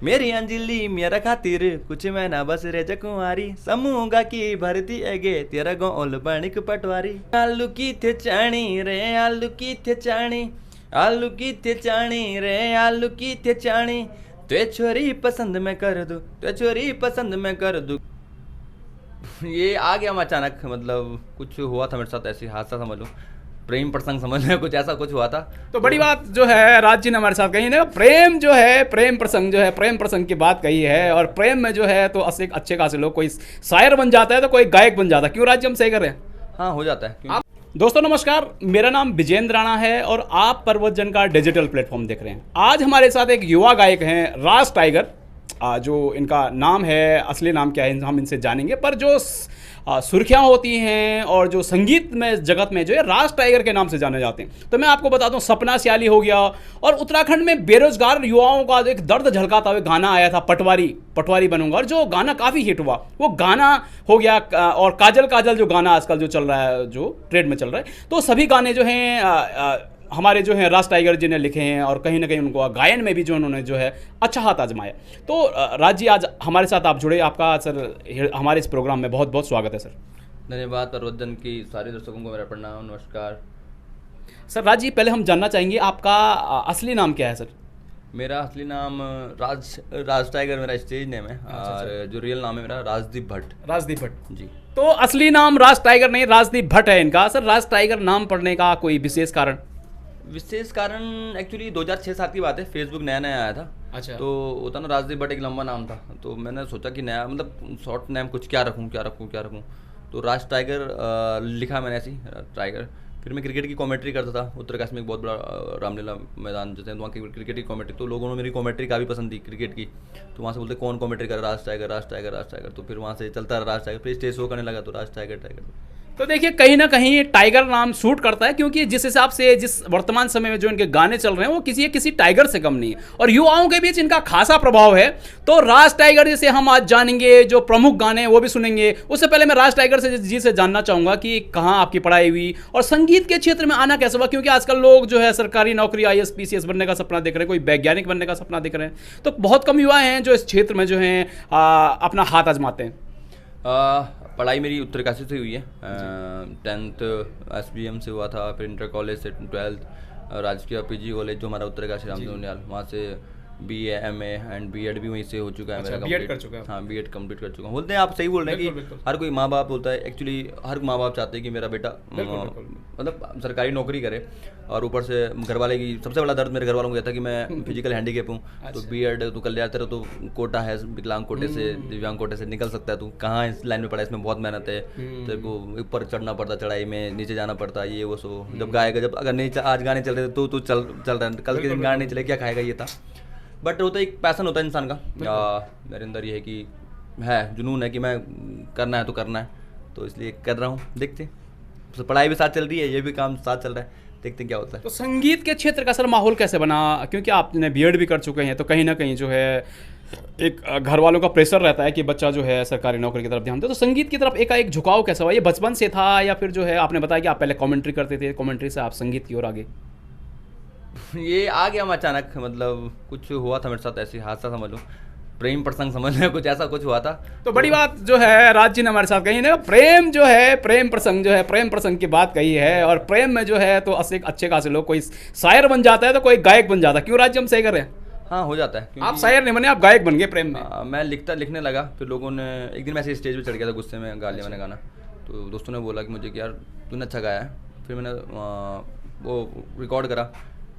मेरी अंजलि मेरा खातिर कुछ मैं ना बस रे जकुआरी समूंगा की भरती एगे तेरा गोल बणिक पटवारी आलू की थे चाणी रे आलू की थे चाणी आलू की थे चाणी रे आलू की थे चाणी ते छोरी पसंद मैं कर दूं ते छोरी पसंद मैं कर दूं। ये आ गया मैं अचानक, मतलब कुछ हुआ था मेरे साथ, ऐसी हादसा समझ लो, प्रेम प्रसंग समझ लो, कुछ ऐसा कुछ हुआ था। तो बड़ी बात जो है राज जी ने हमारे साथ कही ना, प्रेम जो है प्रेम प्रसंग जो है प्रेम प्रसंग की बात कही है। और प्रेम में जो है तो अच्छे खासे लोग, कोई शायर बन जाता है तो कोई गायक बन जाता है। क्यों राज जी, हम सही कर रहे हैं? हाँ हो जाता है। क्यों? दोस्तों नमस्कार, मेरा नाम विजेंद्र राणा है और आप पर्वतजन का डिजिटल प्लेटफॉर्म देख रहे हैं। आज हमारे साथ एक युवा गायक हैं राज टाइगर, जो इनका नाम है, असली नाम क्या है हम इनसे जानेंगे। पर जो सुर्खियाँ होती हैं और जो संगीत में जगत में जो है राज टाइगर के नाम से जाने जाते हैं। तो मैं आपको बताता हूँ, सपना सियाली हो गया और उत्तराखंड में बेरोजगार युवाओं का एक दर्द झलकाता हुआ गाना आया था, पटवारी बनूंगा, और जो गाना काफ़ी हिट हुआ वो गाना हो गया। और काजल जो गाना आजकल जो चल रहा है, जो ट्रेंड में चल रहा है, तो सभी गाने जो हैं हमारे जो हैं राज टाइगर जी ने लिखे हैं और कहीं ना कहीं उनको गायन में भी जो उन्होंने जो है अच्छा हाथ आजमाया। तो राज जी आज हमारे साथ आप जुड़े, आपका सर हमारे इस प्रोग्राम में बहुत बहुत स्वागत है सर। धन्यवाद। पर्वतजन की सारे दर्शकों को मेरा प्रणाम, नमस्कार। सर राज जी, पहले हम जानना चाहेंगे आपका असली नाम क्या है सर? मेरा असली नाम राज टाइगर मेरा स्टेज नेम है। और जो रियल नाम है मेरा राजदीप भट्ट जी। तो असली नाम राज टाइगर नहीं, राजदीप भट्ट है इनका। सर राज टाइगर नाम पड़ने का कोई विशेष कारण? विशेष कारण एक्चुअली 2006-07 की बात है, फेसबुक नया नया आया था। अच्छा। तो होता ना, राजदीप भट्ट एक लंबा नाम था, तो मैंने सोचा कि नया मतलब शॉर्ट नेम कुछ क्या रखूँ। तो राज टाइगर लिखा मैंने ऐसी टाइगर। फिर मैं क्रिकेट की कमेंट्री करता था, उत्तरकाशी में एक बहुत बड़ा रामलीला मैदान जैसे, वहाँ की क्रिकेट की कमेंट्री, तो लोगों ने मेरी कमेंट्री काफ़ी पसंद थी क्रिकेट की। तो वहाँ से बोलते कौन कमेंट्री कर, राज टाइगर। तो फिर वहाँ से चलता रहा राज टाइगर, फिर स्टेज शो करने लगा तो राज टाइगर। तो देखिए कहीं ना कहीं टाइगर नाम सूट करता है, क्योंकि जिस हिसाब से जिस वर्तमान समय में जो इनके गाने चल रहे हैं वो किसी टाइगर से कम नहीं है और युवाओं के बीच इनका खासा प्रभाव है। तो राज टाइगर जी से हम आज जानेंगे, जो प्रमुख गाने वो भी सुनेंगे। उससे पहले मैं राज टाइगर जी से जानना चाहूँगा कि कहाँ आपकी पढ़ाई हुई और संगीत के क्षेत्र में आना कैसे हुआ, क्योंकि आजकल लोग जो है सरकारी नौकरी IAS PCS बनने का सपना देख रहे हैं, कोई वैज्ञानिक बनने का सपना देख रहे हैं, तो बहुत कम युवा हैं जो इस क्षेत्र में जो हैं अपना हाथ आजमाते हैं। पढ़ाई मेरी उत्तरकाशी से हुई है। 10th SBM से हुआ था, फिर इंटर कॉलेज से 12th राजकीय PG कॉलेज जो हमारा उत्तरकाशी रामदेव, वहाँ से BA MA एंड B.Ed भी वहीं से हो चुका है। अच्छा, मेरा B.Ed कर चुका है? हाँ, B.Ed कंप्लीट कर चुका हूँ। बोलते हैं, आप सही बोल रहे हैं कि हर कोई माँ बाप बोलता है, एक्चुअली हर माँ बाप चाहते हैं कि मेरा बेटा मतलब सरकारी नौकरी करे। और ऊपर से घर वाले की सबसे बड़ा दर्द मेरे घर वालों को था कि मैं फिजिकल हैंडीकैप हूँ। तो B.Ed तू कर लिया, तेरा तो कोटा है, विकलांग कोटे से, दिव्यांग कोटे से निकल सकता है, तू कहाँ इस लाइन में पड़ा, इसमें बहुत मेहनत है, तेरे को ऊपर चढ़ना पड़ता, चढ़ाई में नीचे जाना पड़ता, ये वो सो। जब गाएगा, जब अगर नहीं आज गाने चल रहे थे तो चल रहा है, कल के दिन गाने नहीं चले क्या खाएगा, ये था। बट होता एक पैसन होता है इंसान का, मेरे अंदर ये है कि है जुनून है कि मैं करना है तो करना है, तो इसलिए कर रहा हूँ। देखते, तो पढ़ाई भी साथ चल रही है, ये भी काम साथ चल रहा है, देखते क्या होता है। तो संगीत के क्षेत्र का सर माहौल कैसे बना, क्योंकि आपने B.Ed भी कर चुके हैं, तो कहीं ना कहीं जो है एक घर वालों का प्रेशर रहता है कि बच्चा जो है सरकारी नौकरी की तरफ ध्यान दे, तो संगीत की तरफ एक झुकाव कैसा हुआ? ये बचपन से था या फिर जो है आपने बताया कि आप पहले कमेंट्री करते थे, कमेंट्री से आप संगीत की ओर आगे? ये आ गया मैं अचानक, मतलब कुछ हुआ था मेरे साथ, ऐसी हादसा समझ लो, प्रेम प्रसंग समझ लो, कुछ ऐसा कुछ हुआ था। तो बड़ी बात जो है राज जी ने हमारे साथ कही ना, प्रेम जो है प्रेम प्रसंग जो है प्रेम प्रसंग की बात कही है। और प्रेम में जो है तो अच्छे खासे लोग, कोई शायर बन जाता है तो कोई गायक बन जाता है। क्यों राज जी, हम सही कर रहे हैं? हाँ हो जाता है। आप शायर नहीं बने, आप गायक बन गए प्रेम में। मैं लिखने लगा, फिर लोगों ने एक दिन मैं ऐसे स्टेज पे चढ़ गया था, गुस्से में गा लिया मैंने गाना। तो दोस्तों ने बोला कि मुझे कि यार तूने अच्छा गाया है। फिर मैंने वो रिकॉर्ड करा,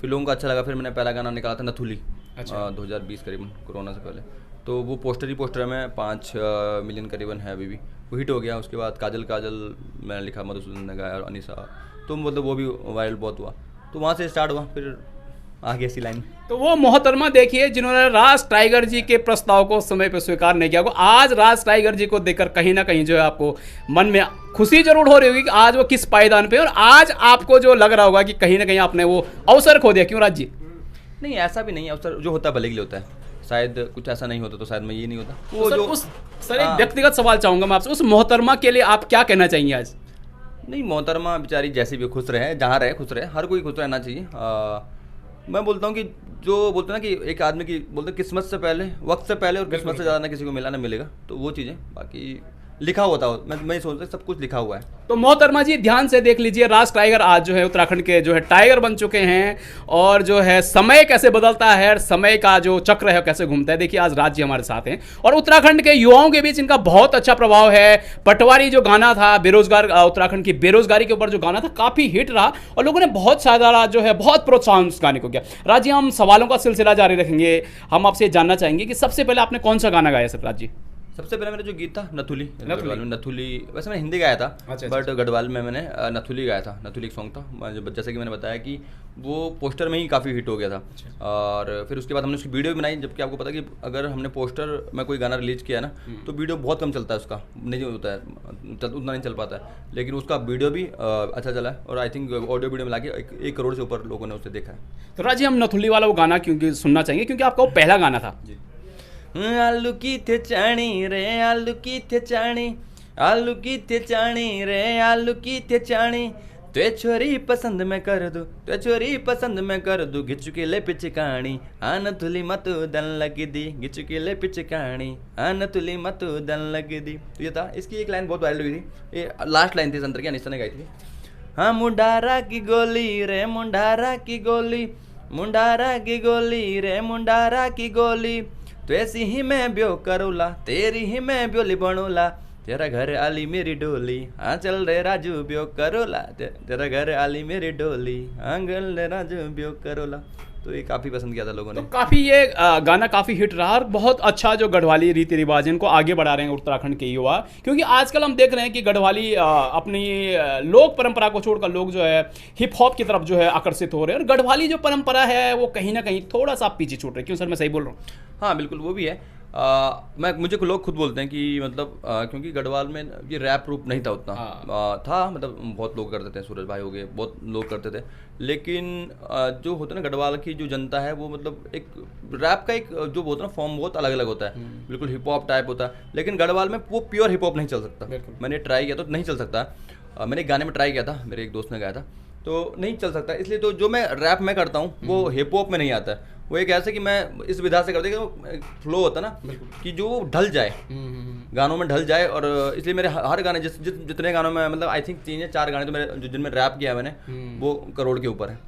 फिर लोगों को अच्छा लगा। फिर मैंने पहला गाना निकाला था नथुली। अच्छा। 2020 करीबन, कोरोना से पहले। तो वो पोस्टर में 5 मिलियन करीबन है अभी भी, वो हिट हो गया। उसके बाद काजल मैंने लिखा, मधुसूदन ने गाया और अनिसा, तो मतलब वो भी वायरल बहुत हुआ। तो वहाँ से स्टार्ट हुआ, फिर आगे ऐसी लाइन। तो वो मोहतरमा देखिए जिन्होंने राज टाइगर जी के प्रस्ताव को समय पर स्वीकार नहीं किया, आज राज टाइगर जी को देखकर कहीं ना कहीं जो है आपको मन में खुशी जरूर हो रही होगी कि आज वो किस पायदान पे, और आज आपको जो लग रहा होगा कि कहीं ना कहीं आपने वो अवसर खो दिया। क्यों राज जी? नहीं, ऐसा भी नहीं, अवसर जो होता है भले के लिए होता है। शायद कुछ ऐसा नहीं होता तो शायद मैं ये नहीं होता। वो जो सर एक व्यक्तिगत सवाल चाहूंगा मैं आपसे, उस मोहतरमा के लिए आप क्या कहना चाहेंगे आज? नहीं, मोहतरमा बेचारी जैसी भी खुश रहे, जहाँ रहे खुश रहे, हर कोई खुश रहना चाहिए। मैं बोलता हूँ कि जो बोलते हैं ना कि एक आदमी की बोलते हैं किस्मत से पहले, वक्त से पहले और किस्मत से ज़्यादा ना किसी को मिला ना मिलेगा, तो वो चीज़ें बाकी लिखा हुआ था। मैं सोचता सब कुछ लिखा हुआ है। तो मोहतरमा जी ध्यान से देख लीजिए, राज टाइगर आज जो है उत्तराखंड के जो है टाइगर बन चुके हैं, और जो है समय कैसे बदलता है, समय का जो चक्र है कैसे घूमता है। देखिए आज राज जी हमारे साथ हैं और उत्तराखंड के युवाओं के बीच इनका बहुत अच्छा प्रभाव है। पटवारी जो गाना था बेरोजगार, उत्तराखंड की बेरोजगारी के ऊपर जो गाना था काफी हिट रहा और लोगों ने बहुत ज्यादा जो है बहुत प्रोत्साहन उस गाने को किया। राज जी हम सवालों का सिलसिला जारी रखेंगे, हम आपसे जानना चाहेंगे कि सबसे पहले आपने कौन सा गाना गाया सर राज जी? सबसे पहले मेरा जो गीत था नथुली, नथुली वैसे मैंने हिंदी गाया था, बट गढ़वाल में मैंने नथुली गाया था। नथुली एक सॉन्ग था, जैसे कि मैंने बताया कि वो पोस्टर में ही काफ़ी हिट हो गया था। और फिर उसके बाद हमने उसकी वीडियो भी बनाई, जबकि आपको पता है कि अगर हमने पोस्टर में कोई गाना रिलीज किया ना तो वीडियो बहुत कम चलता है, उसका नहीं होता है, उतना नहीं चल पाता है, लेकिन उसका वीडियो भी अच्छा चला है। और आई थिंक ऑडियो वीडियो मिला के 1 करोड़ से ऊपर लोगों ने उसे देखा है। तो राजी हम नथुली वाला वो गाना क्योंकि सुनना चाहेंगे, क्योंकि आपका वो पहला गाना था। जी। आलू की थे चाणी रे, आलू की थे चाणी, आलू की थे चाणी रे, आलू की थे चाणी, ते छोरी पसंद मैं कर दूं, ते छोरी पसंद मैं कर दूं, घिचुके ले पिचकाणी, आन तुली मतु दन लगी दी, घिचुके ले पिचकाणी, आन तुली मतु दन लगी दी। तो ये था, इसकी एक लाइन बहुत वायरल हुई थी, ये लास्ट लाइन थी संतर की अनिशा ने गाई थी। हाँ मुंडारा की गोली रे, मुंडारा की गोली, मुंडारा की गोली रे, मुंडारा की गोली, तो ऐसी ही मैं ब्यो करोला, तेरी ही मैं ब्योली बनोला, तेरा घर आली मेरी डोली, हाँ चल रे राजू ब्यो करोला, तेरा घर आली मेरी डोली, हाँ गल रे राजू ब्यो करोला। तो ये काफ़ी पसंद किया था लोगों ने। तो काफ़ी ये गाना काफ़ी हिट रहा और बहुत अच्छा जो गढ़वाली रीति रिवाज इनको आगे बढ़ा रहे हैं उत्तराखंड के युवा, क्योंकि आजकल हम देख रहे हैं कि गढ़वाली अपनी लोक परंपरा को छोड़कर लोग जो है हिप हॉप की तरफ जो है आकर्षित हो रहे हैं, और गढ़वाली जो परंपरा है वो कहीं ना कहीं थोड़ा सा पीछे छूट रही है। क्यों सर, मैं सही बोल रहा हूँ? हाँ बिल्कुल, वो भी है। मुझे लोग खुद बोलते हैं कि मतलब क्योंकि गढ़वाल में ये रैप रूप नहीं था उतना। था मतलब बहुत लोग करते थे, सूरज भाई हो गए, बहुत लोग करते थे, लेकिन जो होता है ना गढ़वाल की जो जनता है वो मतलब एक रैप का एक जो होता है ना फॉर्म बहुत अलग अलग होता है, बिल्कुल हिप हॉप टाइप होता है, लेकिन गढ़वाल में वो प्योर हिप हॉप नहीं चल सकता। मैंने ट्राई किया तो नहीं चल सकता। मैंने एक गाने में ट्राई किया था, मेरे एक दोस्त ने गाया था, तो नहीं चल सकता। इसलिए तो जो मैं रैप में करता हूँ वो हिप हॉप में नहीं आता है। वो एक ऐसे कि मैं इस विधा से करता हूँ कि फ्लो होता है ना कि जो ढल जाए, गानों में ढल जाए, और इसलिए मेरे हर गाने जितने गानों में मतलब आई थिंक 3 या 4 गाने तो मेरे जिनमें रैप किया मैंने वो करोड़ के ऊपर है।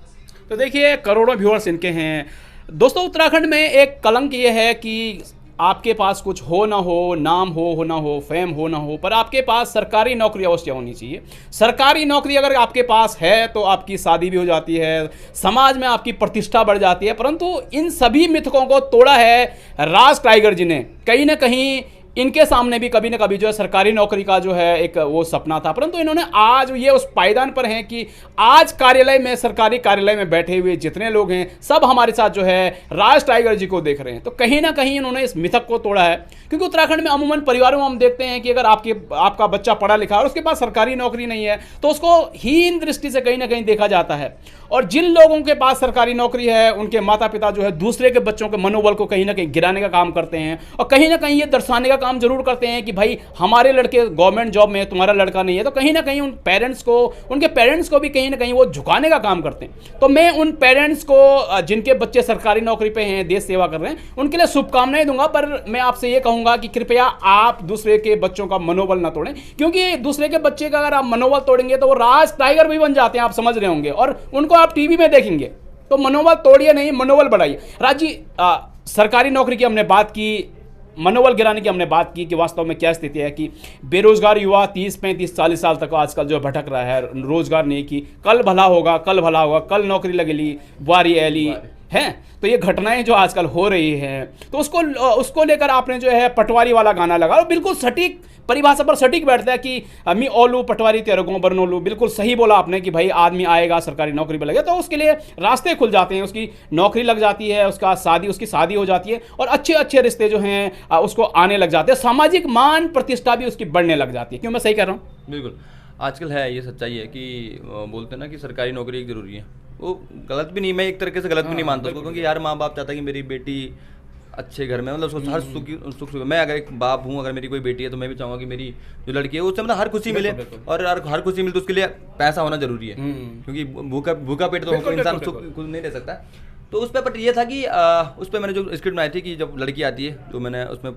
तो देखिए करोड़ों व्यूअर्स इनके हैं। दोस्तों उत्तराखंड में एक कलंक ये है कि आपके पास कुछ हो ना हो, नाम हो ना हो, फेम हो ना हो, पर आपके पास सरकारी नौकरी अवश्य होनी चाहिए। सरकारी नौकरी अगर आपके पास है तो आपकी शादी भी हो जाती है, समाज में आपकी प्रतिष्ठा बढ़ जाती है। परंतु इन सभी मिथकों को तोड़ा है राज टाइगर जी ने। कहीं ना कहीं इनके सामने भी कभी ना कभी जो है सरकारी नौकरी का जो है एक वो सपना था, परंतु इन्होंने आज ये उस पायदान पर हैं कि आज कार्यालय में, सरकारी कार्यालय में बैठे हुए जितने लोग हैं सब हमारे साथ जो है राज टाइगर जी को देख रहे हैं। तो कहीं ना कहीं इन्होंने इस मिथक को तोड़ा है, क्योंकि उत्तराखंड में अमूमन परिवारों में हम देखते हैं कि अगर आपका बच्चा पढ़ा लिखा और उसके पास सरकारी नौकरी नहीं है तो उसको हीन दृष्टि से कहीं ना कहीं देखा जाता है। और जिन लोगों के पास सरकारी नौकरी है उनके माता पिता जो है दूसरे के बच्चों के मनोबल को कहीं ना कहीं गिराने का काम करते हैं, और कहीं ना कहीं ये दर्शाने का काम जरूर करते हैं कि भाई हमारे लड़के गवर्नमेंट जॉब में, तुम्हारा लड़का नहीं है। तो कहीं ना कहीं उन पेरेंट्स को, उनके पेरेंट्स को भी कहीं ना कहीं वो झुकाने का काम करते हैं। तो मैं उन पेरेंट्स को जिनके बच्चे सरकारी नौकरी पे हैं, देश सेवा कर रहे हैं, उनके लिए शुभकामनाएं दूंगा, पर मैं आपसे ये कहूंगा कि कृपया आप दूसरे के बच्चों का मनोबल ना तोड़ें, क्योंकि दूसरे के बच्चे का अगर आप मनोबल तोड़ेंगे तो वो राज टाइगर भी बन जाते हैं, आप समझ रहे होंगे, और उनको आप टीवी में देखेंगे। तो मनोबल तोड़िए नहीं, मनोबल बढ़ाइए। राजी, सरकारी नौकरी की हमने बात की, मनोबल गिराने की हमने बात की कि वास्तव में क्या स्थिति है कि बेरोजगार युवा 30, 35, 40 साल तक आजकल जो भटक रहा है, रोजगार नहीं की, कल भला होगा, कल भला होगा, कल नौकरी लगेली, वारी ऐली है। तो ये घटनाएं जो आजकल हो रही हैं, तो उसको लेकर आपने जो है पटवारी वाला गाना लगा, और बिल्कुल सटीक परिभाषा पर सटीक बैठता है कि मी ओलू पटवारी तेरगों बरनोलू। बिल्कुल सही बोला आपने कि भाई आदमी आएगा सरकारी नौकरी पर लगे तो उसके लिए रास्ते खुल जाते हैं, उसकी नौकरी लग जाती है, उसकी शादी हो जाती है, और अच्छे अच्छे रिश्ते जो हैं उसको आने लग जाते हैं, सामाजिक मान प्रतिष्ठा भी उसकी बढ़ने लग जाती है। क्यों मैं सही कह रहा हूँ? बिल्कुल, आजकल है ये सच्चाई है कि बोलते हैं ना कि सरकारी नौकरी एक जरूरी है। वो गलत भी नहीं, मैं एक तरीके से गलत भी नहीं मानता उसको, क्योंकि यार माँ बाप चाहता है कि मेरी बेटी अच्छे घर में, मतलब उसको हर सुख मैं अगर एक बाप हूँ, अगर मेरी कोई बेटी है तो मैं भी चाहूँगा कि मेरी जो लड़की है उससे मतलब हर खुशी मिले, और हर खुशी मिले तो उसके लिए पैसा होना जरूरी है, क्योंकि भूखा पेट तो इंसान सुख नहीं दे सकता। तो उस पर ये था कि उस पर मैंने जो स्क्रिप्ट बनाई थी कि जब लड़की आती है, जो मैंने उसमें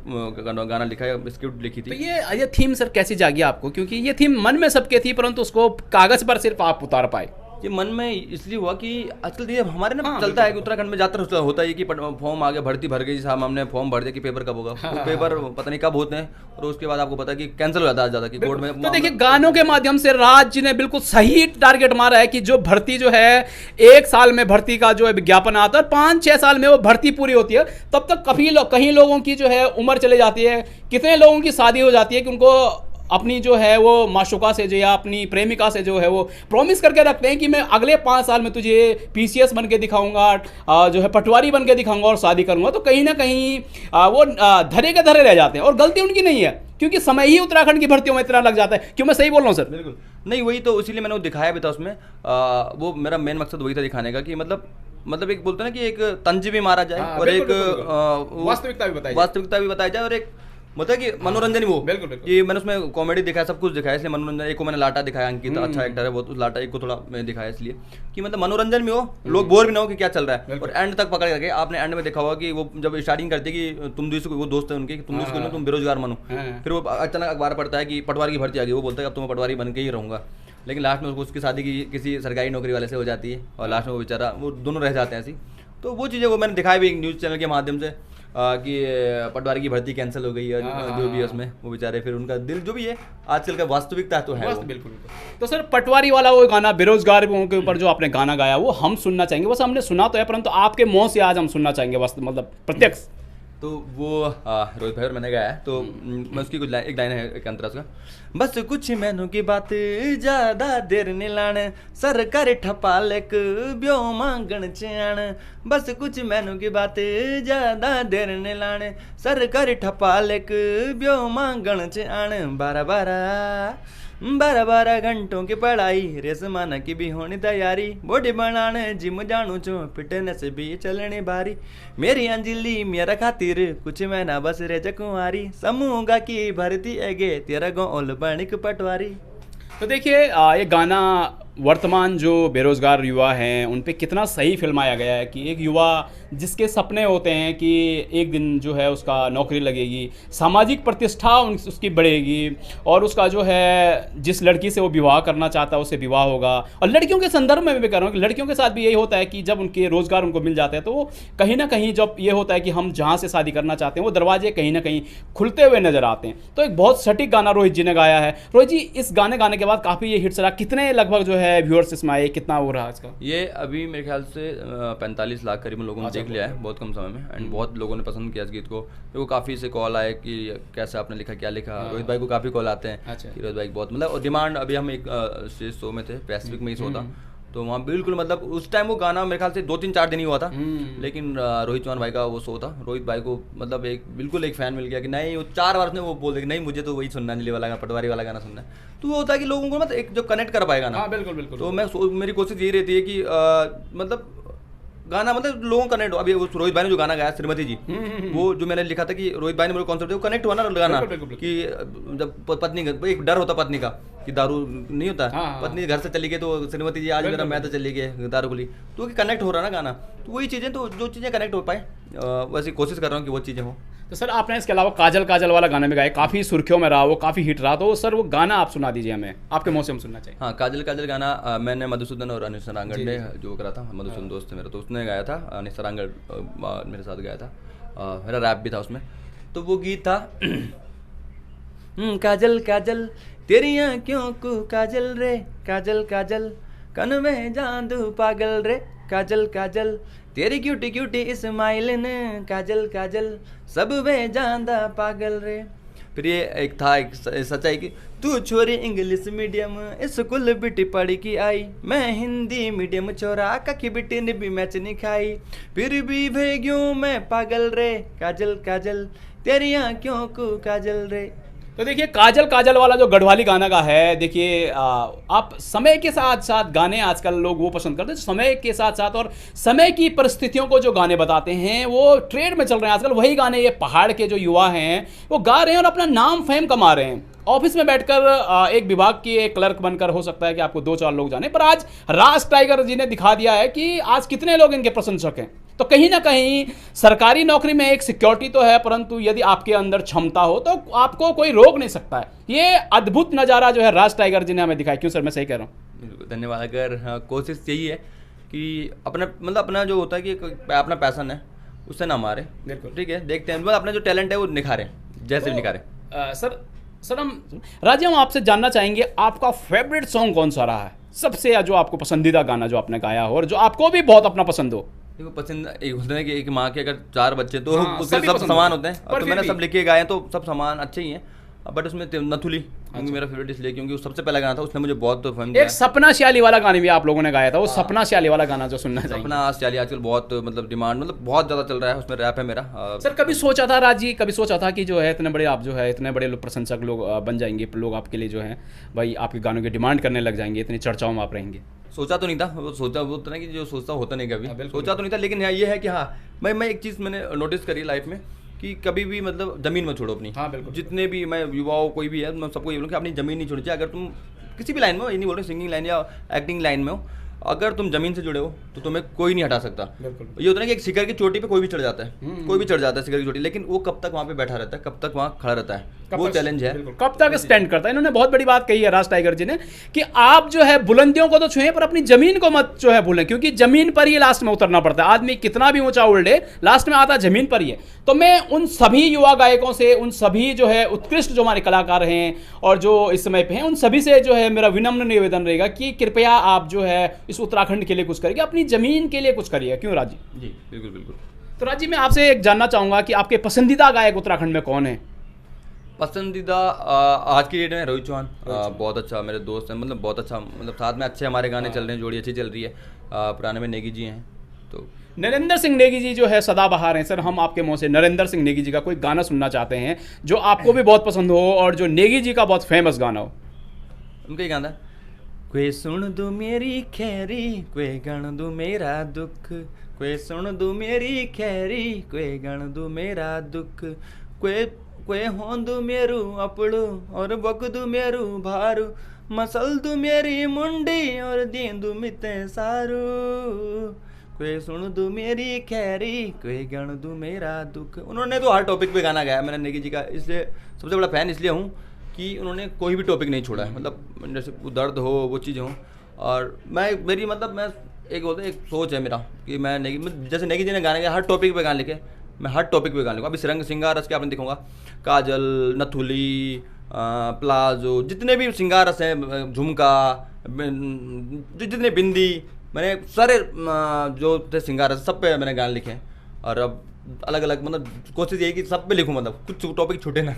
गाना लिखा है, स्क्रिप्ट लिखी थी। तो ये थीम सर कैसे जागी आपको, क्योंकि ये थीम मन में सबके थी परंतु उसको कागज पर सिर्फ आप उतार पाए? ये मन में इसलिए हुआ कि आजकल ये हमारे ना चलता है कि उत्तराखंड में ज़्यादातर होता है कि फॉर्म आ गया, भर्ती भर गई साहब, हमने फॉर्म भर दिया कि पेपर कब होगा, तो पेपर पता नहीं कब होते हैं, और उसके बाद आपको पता है कि कैंसिल हो जाता है ज़्यादा कि कोर्ट में। तो देखिए गानों के माध्यम से राज जी ने बिल्कुल सही टारगेट मारा है कि जो भर्ती जो है 1 साल में भर्ती का जो है विज्ञापन आता है, 5-6 साल में वो भर्ती पूरी होती है, तब तक कहीं लोगों की जो है उम्र चली जाती है, कितने लोगों की शादी हो जाती है कि उनको अपनी जो है वो माशुका से जो या अपनी प्रेमिका से जो है वो प्रॉमिस करके रखते हैं कि मैं अगले 5 साल में तुझे पीसीएस बन के दिखाऊंगा, जो है पटवारी बन के दिखाऊंगा और शादी करूंगा। तो कहीं ना कहीं वो धरे के धरे रह जाते हैं, और गलती उनकी नहीं है क्योंकि समय ही उत्तराखंड की भर्तियों में इतना लग जाता है। क्यों मैं सही बोल रहा हूँ सर? बिल्कुल नहीं, वही तो इसीलिए मैंने वो दिखाया भी था उसमें। वो मेरा मेन मकसद वही था दिखाने का कि मतलब एक बोलते हैं ना कि एक तंज भी मारा जाए और एक वास्तविकता भी बताई जाए, और एक मतलब कि मनोरंजन ही वो। बिल्कुल कि मैंने उसमें कॉमेडी दिखाया, सब कुछ दिखाया, इसलिए मनोरंजन। एक को मैंने लाटा दिखाया, अंकित अच्छा एक्टर है वो, तो लाटा एक को थोड़ा मैंने दिखाया इसलिए कि मतलब मनोरंजन भी हो, लोग बोर भी ना हो कि क्या चल रहा है, और एंड तक पकड़ करके। आपने एंड में देखा होगा कि वो जब स्टार्टिंग करती है कि तुम वो दोस्त है उनके, तुम स्कूल में तुम बेरोजगार मानो, फिर वो अचानक अखबार पढ़ता है कि पटवारी की भर्ती आ गई, वो बोलता है अब तो मैं पटवारी बन के ही रहूंगा, लेकिन लास्ट में उसकी शादी की किसी सरकारी नौकरी वाले से हो जाती है, और लास्ट में वो बेचारा वो दोनों रह जाते हैं ऐसी। तो वो चीज़ें वो मैंने दिखाई भी न्यूज़ चैनल के माध्यम से कि पटवारी की भर्ती कैंसिल हो गई है, जो भी है उसमें वो बेचारे, फिर उनका दिल जो भी है आजकल का वास्तविकता तो है। बिल्कुल। तो सर पटवारी वाला वो गाना बेरोजगारों के ऊपर जो आपने गाना गाया वो हम सुनना चाहेंगे, बस हमने सुना तो है परंतु आपके मुंह से आज हम सुनना चाहेंगे मतलब प्रत्यक्ष। तो वो रोहित भाई और मैंने गाया है, तो मैं उसकी कुछ एक लाइन है एक अंतरा का, बस कुछ मैनू की बात ज्यादा देर नहीं लाने, सरकार ठपा लेक ब्यो मांगण चाण, बस कुछ मैनू की बात ज्यादा देर नहीं लाने, सरकार ठपा लेक ब्यो मांगण चाण, 12 घंटों की पढ़ाई, रेस माना की भी होनी तैयारी, बॉडी बनाने जिम जानू चो, फिटनेस भी चलने भारी, मेरी अंजलि मेरा खातिर कुछ महीना बस रे जकुआरी, समूंगा की भर्ती एगे तेरा गोल बणिक पटवारी। तो देखिए ये गाना वर्तमान जो बेरोजगार युवा हैं उन पे कितना सही फिल्माया गया है कि एक युवा जिसके सपने होते हैं कि एक दिन जो है उसका नौकरी लगेगी, सामाजिक प्रतिष्ठा उसकी बढ़ेगी, और उसका जो है जिस लड़की से वो विवाह करना चाहता है उससे विवाह होगा। और लड़कियों के संदर्भ में भी कह रहा हूँ कि लड़कियों के साथ भी यही होता है कि जब उनके रोजगार उनको मिल जाते हैं तो वो कहीं ना कहीं जब ये होता है कि हम जहाँ से शादी करना चाहते हैं वो दरवाजे कहीं ना कहीं खुलते हुए नजर आते हैं। तो एक बहुत सटीक गाना रोहित जी ने गाया है। रोहित जी इस गाने गाने के बाद काफ़ी ये हिट चला, कितने लगभग जो है व्यूअर्स इसमें आए, कितना हो रहा इसका? ये अभी मेरे ख्याल से 45 लाख करीबन लोगों ने देख लिया है बहुत कम समय में, एंड बहुत लोगों ने पसंद किया इस गीत को। तो काफ़ी से कॉल आए कि कैसे आपने लिखा, क्या लिखा। रोहित भाई को काफ़ी कॉल आते हैं कि रोहित भाई बहुत मतलब डिमांड। अभी हम एक स्टेज शो में थे, पैसिफिक में ही शो था, तो वहाँ बिल्कुल मतलब उस टाइम वो गाना मेरे ख्याल से 2-3-4 दिन ही हुआ था, लेकिन रोहित चौहान भाई का वो शो था, रोहित भाई को मतलब बिल्कुल एक फैन मिल गया कि नहीं, वो 4 बार ने वो बोल दिया कि नहीं मुझे तो वही सुनना, नीले वाला गाना, पटवारी वाला गाना सुनना है। तो वो होता है कि लोगों को मतलब एक जो कनेक्ट कर पाएगा ना। बिल्कुल। तो मेरी कोशिश यही रहती है कि मतलब गाना मतलब लोगों का कनेक्ट हो। अभी वो रोहित भाई ने जो गाना गाया श्रीमती जी, वो जो मैंने लिखा था कि रोहित भाई ने मेरे कॉन्सेप्ट वो कनेक्ट हुआ ना गाना, कि जब पत्नी एक डर होता पत्नी का कि दारू नहीं होता, पत्नी घर से चली गई तो श्रीमती जी आज मेरा मैं तो चली गई दारू खुली, तो कनेक्ट हो रहा ना गाना। तो वही चीज़ें, तो जो चीज़ें कनेक्ट हो पाए वैसे कोशिश कर रहा हूँ कि वो चीज़ें हो। तो सर आपने इसके अलावा काजल वाला गाना भी गाया, काफ़ी सुर्खियों में रहा, वो काफ़ी हिट रहा, तो सर वो गाना आप सुना दीजिए हमें, आपके मुँह से हम सुनना चाहिए। हाँ, काजल गाना मैंने मधुसूदन और अनिश सरांगड़ ने जो करा था, मधुसूदन दोस्त है मेरा, तो उसने गाया था, अनिश सरांगड़ मेरे साथ गाया था, मेरा रैप भी था उसमें। तो वो गीत था काजल काजल तेरी आँखों को काजल रे, काजल काजल कन में जादू पागल रे, काजल काजल तेरी क्यूटी क्यूटी इस्माइल ने, काजल काजल सब वे जांदा पागल रे। फिर ये एक था एक सच्चाई की, तू छोरी इंग्लिश मीडियम स्कूल बिटी पढ़ी की आई, मैं हिंदी मीडियम छोरा कखी बिटी ने भी मैच नहीं खाई, फिर भी भेग्यूं मैं पागल रे, काजल काजल तेरी आँखों को काजल रे। तो देखिए काजल वाला जो गढ़वाली गाना का है, देखिए आप समय के साथ साथ गाने आजकल लोग वो पसंद करते हैं समय के साथ साथ, और समय की परिस्थितियों को जो गाने बताते हैं वो ट्रेंड में चल रहे हैं आजकल। वही गाने ये पहाड़ के जो युवा हैं वो गा रहे हैं और अपना नाम फेम कमा रहे हैं। ऑफिस में बैठकर एक विभाग की एक क्लर्क बनकर हो सकता है कि आपको 2-4 लोग जाने, पर आज राज टाइगर जी ने दिखा दिया है कि आज कितने लोग इनके प्रशंसक हैं। तो कहीं ना कहीं सरकारी नौकरी में एक सिक्योरिटी तो है, परंतु यदि आपके अंदर क्षमता हो तो आपको कोई रोक नहीं सकता है। ये अद्भुत नज़ारा जो है राज टाइगर जी ने हमें दिखाया। क्यों सर, मैं सही कह रहा हूँ? धन्यवाद। अगर कोशिश यही है कि अपना मतलब अपना जो होता है कि अपना पैशन है उससे ना मारे, ठीक है, देखते हैं मतलब अपना जो टैलेंट है वो निखारें, जैसे भी निखारें। सर हम राजी, हम आपसे जानना चाहेंगे आपका फेवरेट सॉन्ग कौन सा रहा है, सबसे जो आपको पसंदीदा गाना जो आपने गाया हो और जो आपको भी बहुत अपना पसंद हो? देखो पसंद एक होता है कि एक माँ के अगर 4 बच्चे तो उसके सभी सब पसंद समान होते होते हैं, तो मैंने सब लिखे गाए हैं तो सब समान अच्छे ही हैं, बट उसमें नथुली मेरा फेवरेट इसलिए क्योंकि वो सबसे पहला गाना था, उसने मुझे बहुत पसंद किया। एक सपना श्याली वाला गाना भी आप लोगों ने गाया था, वो सपना श्याली वाला गाना जो सुनना चाहिए। सपना श्याली आजकल बहुत मतलब डिमांड मतलब बहुत ज़्यादा चल रहा है, उसमें रैप है मेरा। सर कभी सोचा था राज जी, कभी सोचा था कि जो है इतने बड़े आप जो है इतने बड़े लोग प्रशंसक लोग बन जाएंगे, लोग आपके लिए जो है भाई आपके गानों की डिमांड करने लग जाएंगे, इतनी चर्चाओं में आप रहेंगे? सोचा तो नहीं था, वो सोचा वो होता ना कि जो सोचता होता नहीं कभी, सोचा तो नहीं था, लेकिन हाँ ये है कि हाँ मैं एक चीज़ मैंने नोटिस करी लाइफ में कि कभी भी मतलब जमीन मत छोड़ो अपनी। हाँ बिल्कुल। जितने भी मैं युवाओं कोई भी है मैं सबको ये बोलूँ कि अपनी जमीन नहीं छोड़नी चाहिए। अगर तुम किसी भी लाइन में हो, ये नहीं बोल रहे सिंगिंग लाइन या एक्टिंग लाइन में हो, अगर तुम जमीन से जुड़े हो तो तुम्हें कोई नहीं हटा सकता। ये होता है कि एक शिखर की चोटी पे कोई भी चढ़ जाता है, कोई भी चढ़ जाता है शिखर की चोटी, लेकिन वो कब तक वहाँ पे बैठा रहता है, कब तक वहाँ खड़ा रहता है, वो चैलेंज है, कब तक स्टैंड करता है। इन्होंने बहुत बड़ी बात कही है राज टाइगर जी ने कि आप जो है बुलंदियों को तो छुएं पर अपनी जमीन को मत जो है भूलें, क्योंकि जमीन पर ही लास्ट में उतरना पड़ता है। आदमी कितना भी ऊंचा उड़े लास्ट में आता जमीन पर ही है। तो मैं उन सभी युवा गायकों से, उन सभी जो है उत्कृष्ट जो हमारे कलाकार हैं और जो इस समय पे हैं, उन सभी से जो है मेरा विनम्र निवेदन रहेगा कि कृपया आप जो है इस उत्तराखंड के लिए कुछ करिए, अपनी जमीन के लिए कुछ करिए। क्यों राजी? जी बिल्कुल बिल्कुल। तो राजी मैं आपसे एक जानना चाहूंगा कि आपके पसंदीदा गायक उत्तराखंड में कौन है? पसंदीदा आज की डेट में रोहित चौहान, बहुत अच्छा मेरे दोस्त हैं, मतलब बहुत अच्छा, मतलब साथ में अच्छे हमारे गाने चल रहे हैं, जोड़ी अच्छी चल रही है। पुराने में नेगी जी हैं। तो नरेंद्र सिंह नेगी जी जो है सदाबहार हैं। सर हम आपके मुंह से नरेंद्र सिंह नेगी जी का कोई गाना सुनना चाहते हैं जो आपको भी बहुत पसंद हो और जो नेगी जी का बहुत फेमस गाना हो। उनका ही गाना, कोई सुन दो मेरी खैरी, कोई गण दो मेरा दुख, कोई सुन दो मेरी खैरी, कोई गण दो मेरा दुख, कोई होंदू मेरू अपड़ू और बकदू मेरू भारू, मसल दू मेरी मुंडी और दींदू मिते सारू, कोई सुन दू मेरी खैरी, कोई गण दू मेरा दुख। उन्होंने तो हर टॉपिक पे गाना गाया मैंने नेगी जी का, इसलिए सबसे बड़ा फैन इसलिए हूँ कि उन्होंने कोई भी टॉपिक नहीं छोड़ा है, मतलब जैसे दर्द हो वो चीज़ हो। और मेरी मतलब मैं एक सोच है मेरा कि मैं जैसे नेगी जी ने गाने गाया, हर टॉपिक पे गाने लिखे, मैं हर टॉपिक पे गाने लिखूँ। अभी सिरंग सिंगार रस के आपने दिखाऊंगा, काजल, नथुली, प्लाजो, जितने भी सिंगार रस हैं, झुमका, जितने बिंदी, मैंने सारे जो थे सिंगार रस सब पे मैंने गाने लिखे हैं। और अब अलग अलग मतलब कोशिश यही कि सब पे लिखूँ, मतलब कुछ टॉपिक छूटे ना।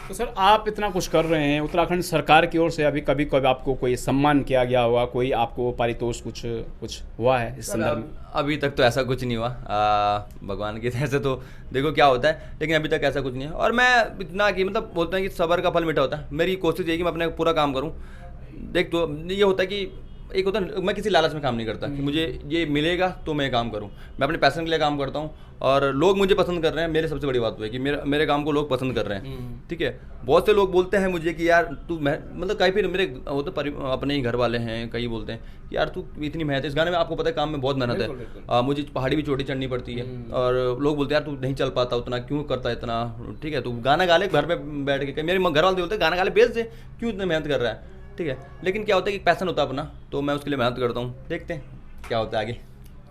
तो सर आप इतना कुछ कर रहे हैं, उत्तराखंड सरकार की ओर से अभी कभी आपको कोई सम्मान किया गया हुआ, कोई आपको पारितोष कुछ हुआ है इस संदर्भ में? अभी तक तो ऐसा कुछ नहीं हुआ, भगवान की तरह से तो देखो क्या होता है, लेकिन अभी तक ऐसा कुछ नहीं है। और मैं इतना कि मतलब बोलते हैं कि सब्र का फल मीठा होता है। मेरी कोशिश यही कि मैं अपने पूरा काम करूँ। देख तो ये होता है कि एक होता है, मैं किसी लालच में काम नहीं करता कि मुझे ये मिलेगा तो मैं काम करूं। मैं अपने पैशन के लिए काम करता हूं और लोग मुझे पसंद कर रहे हैं। मेरे सबसे बड़ी बात तो है कि मेरे काम को लोग पसंद कर रहे हैं, ठीक है। बहुत से लोग बोलते हैं मुझे कि यार तू मतलब कई फिर मेरे वो तो अपने ही घर वाले हैं, कई बोलते हैं कि यार तू इतनी मेहनत है इस गाने में, आपको पता है काम में बहुत मेहनत है, मुझे पहाड़ी भी चोटी चढ़नी पड़ती है। और लोग बोलते हैं यार तू नहीं चल पाता उतना, क्यों करता है इतना, ठीक है, तू गाना गा ले घर में बैठ के। मेरे घर वाले बोलते हैं गाना गा ले, बेच दे, क्यों इतना मेहनत कर रहा है, ठीक है। लेकिन क्या होता है कि पैशन होता है अपना, तो मैं उसके लिए मेहनत करता हूँ, देखते हैं क्या होता है आगे।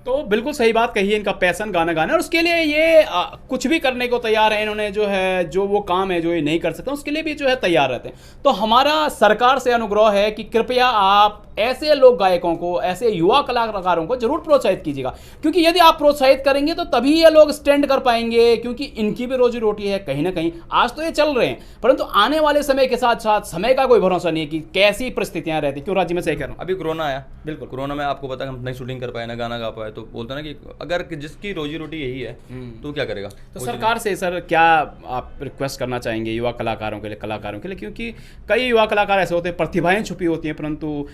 तो बिल्कुल सही बात कही है, इनका पैशन गाना गाना, और उसके लिए ये कुछ भी करने को तैयार है। इन्होंने जो है जो वो काम है जो ये नहीं कर सकते उसके लिए भी जो है तैयार रहते हैं। तो हमारा सरकार से अनुरोध है कि कृपया आप ऐसे लोक गायकों को, ऐसे युवा कलाकारों को जरूर प्रोत्साहित कीजिएगा, क्योंकि यदि आप प्रोत्साहित करेंगे तो तभी ये लोग स्टैंड कर पाएंगे, क्योंकि इनकी भी रोजी रोटी है कहीं ना कहीं। आज तो ये चल रहे हैं, परंतु आने वाले समय के साथ साथ समय का कोई भरोसा नहीं है कि कैसी परिस्थितियां रहती। क्यों राज्य में सही कह रहा हूँ? अभी कोरोना आया, बिल्कुल, कोरोना में आपको पता है हम नहीं शूटिंग कर पाए ना गाना गा पाए, तो बोलते ना कि अगर जिसकी रोजी रोटी यही है तो क्या करेगा। तो सरकार से सर क्या आप रिक्वेस्ट करना चाहेंगे युवा कलाकारों के लिए, क्योंकि कई युवा कलाकार ऐसे होते हैं, प्रतिभाएं छुपी होती हैं, परंतु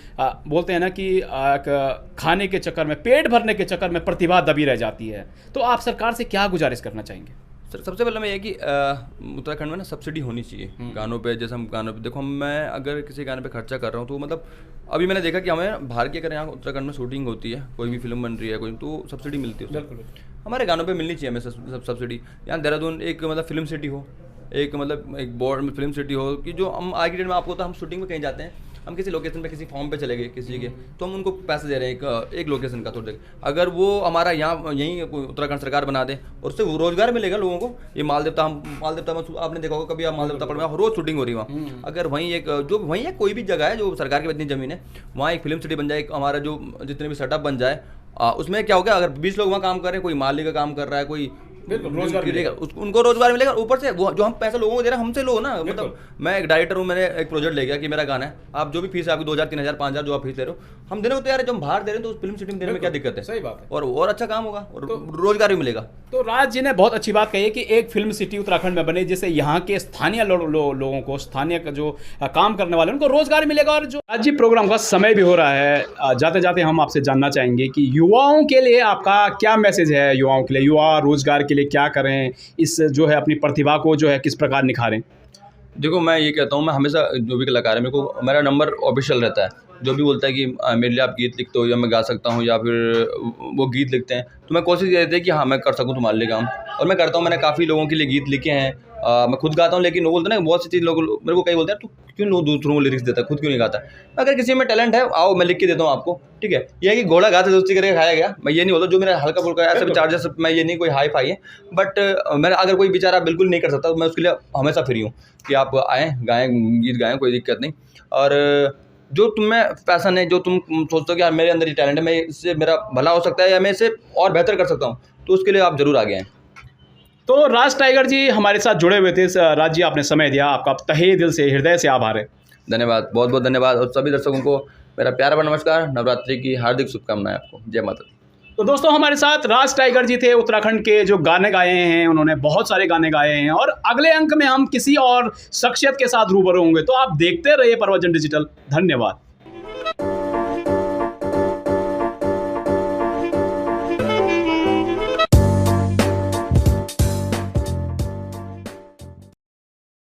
बोलते हैं ना कि खाने के चक्कर में, पेट भरने के चक्कर में प्रतिभा दबी रह जाती है। तो आप सरकार से क्या गुजारिश करना चाहेंगे? सर सबसे पहले मैं ये कि उत्तराखंड में ना सब्सिडी होनी चाहिए गानों पे। जैसे हम गानों पे देखो, मैं अगर किसी गाने पे खर्चा कर रहा हूँ तो मतलब अभी मैंने देखा कि हमें बाहर की अगर यहाँ उत्तराखंड में शूटिंग होती है, कोई भी फिल्म बन रही है कोई, तो सब्सिडी मिलती है उसमें। हमारे गानों पे मिलनी चाहिए हमें सब्सिडी। यहाँ देहरादून एक मतलब फिल्म सिटी हो, एक मतलब एक बोर्ड फिल्म सिटी हो कि जो हम आज की डेट में आपको तो हम शूटिंग में कहीं जाते हैं, हम किसी लोकेशन पे किसी फॉर्म पे चले गए किसी के, तो हम उनको पैसे दे रहे हैं एक लोकेशन का थोड़ा। अगर वो हमारा यहाँ यहीं उत्तराखंड सरकार बना दे और उससे रोजगार मिलेगा लोगों को। ये मालदेवता में आपने देखा होगा कभी, आप मालदेवता पर रोज शूटिंग हो रही है वहाँ। अगर वहीं एक जो वहीं एक कोई भी जगह है जो सरकार की इतनी जमीन है, वहाँ एक फिल्म सिटी बन जाए, हमारा जो जितने भी सेटअप बन जाए, उसमें क्या हो गया, अगर 20 लोग वहाँ काम कर रहे हैं, कोई माली का काम कर रहा है, कोई रोजगार मिलेगा, उनको रोजगार मिलेगा। ऊपर से वो जो हम पैसा लोगों को दे रहे हैं हमसे लो ना। मतलब मैं एक डायरेक्टर हूँ, मैंने एक प्रोजेक्ट ले गया कि मेरा गाना है, आप जो भी फीस है आपकी 2000 3000 5000 जो आप फीस दे रहे हो हम देने को तैयार है। जो हम बाहर दे रहे हैं तो उस फिल्म सिटी में देने में क्या दिक्कत है? सही बात है। और अच्छा काम होगा और रोजगार भी मिलेगा। तो राज जी ने बहुत अच्छी बात कही है कि एक फिल्म सिटी उत्तराखंड में बने जिससे यहाँ के स्थानीय लोगों को, स्थानीय जो काम करने वाले उनको रोजगार मिलेगा। और जो आज जी प्रोग्राम का समय भी हो रहा है, जाते जाते हम आपसे जानना चाहेंगे कि युवाओं के लिए आपका क्या मैसेज है? युवाओं के लिए, युवा रोजगार के लिए क्या करें, इस जो है अपनी प्रतिभा को जो है किस प्रकार निखारें? देखो मैं ये कहता हूँ, मैं हमेशा जो भी कलाकार है मेरे को मेरा नंबर ऑफिशियल रहता है। जो भी बोलता है कि मेरे लिए आप गीत लिखते हो या मैं गा सकता हूँ या फिर वो गीत लिखते हैं, तो मैं कोशिश ये रहती है कि हाँ मैं कर सकूँ तुम्हारे लिए काम, और मैं करता हूँ। मैंने काफ़ी लोगों के लिए गीत लिखे हैं। मैं खुद गाता हूँ, लेकिन वो बोलते हैं ना बहुत सी चीज़ लोग मेरे को कई बोलते हैं तू क्यों दूसरों को लिरिक्स देता है, खुद क्यों नहीं गाता? अगर किसी में टैलेंट है आओ मैं लिख के देता हूँ आपको, ठीक है। ये है कि घोड़ा घास से दोस्ती करके खाया गया। मैं ये नहीं बोलता जो मेरा हल्का फुल्का ऐसे चार्जेस, मैं ये नहीं कोई हाई फाई है, बट मैंने अगर कोई बेचारा बिल्कुल नहीं कर सकता तो मैं उसके लिए हमेशा फ्री हूँ कि आप आएँ गाएँ, गीत गाएँ, कोई दिक्कत नहीं। और जो तुम में पैसन है, जो तुम सोचते हो कि यार मेरे अंदर ये टैलेंट है, मैं इससे मेरा भला हो सकता है या मैं इसे और बेहतर कर सकता हूँ, तो उसके लिए आप ज़रूर आगे आएँ। तो राज टाइगर जी हमारे साथ जुड़े हुए थे। राज जी आपने समय दिया, आपका तहे दिल से, हृदय से आभार है। धन्यवाद, बहुत बहुत धन्यवाद। और सभी दर्शकों को मेरा प्यारा नमस्कार, नवरात्रि की हार्दिक शुभकामनाएं आपको। जय माता दी। तो दोस्तों हमारे साथ राज टाइगर जी थे, उत्तराखंड के जो गाने गाए हैं, उन्होंने बहुत सारे गाने गाए हैं। और अगले अंक में हम किसी और शख्सियत के साथ रूबरू होंगे, तो आप देखते रहिए प्रवचन डिजिटल। धन्यवाद।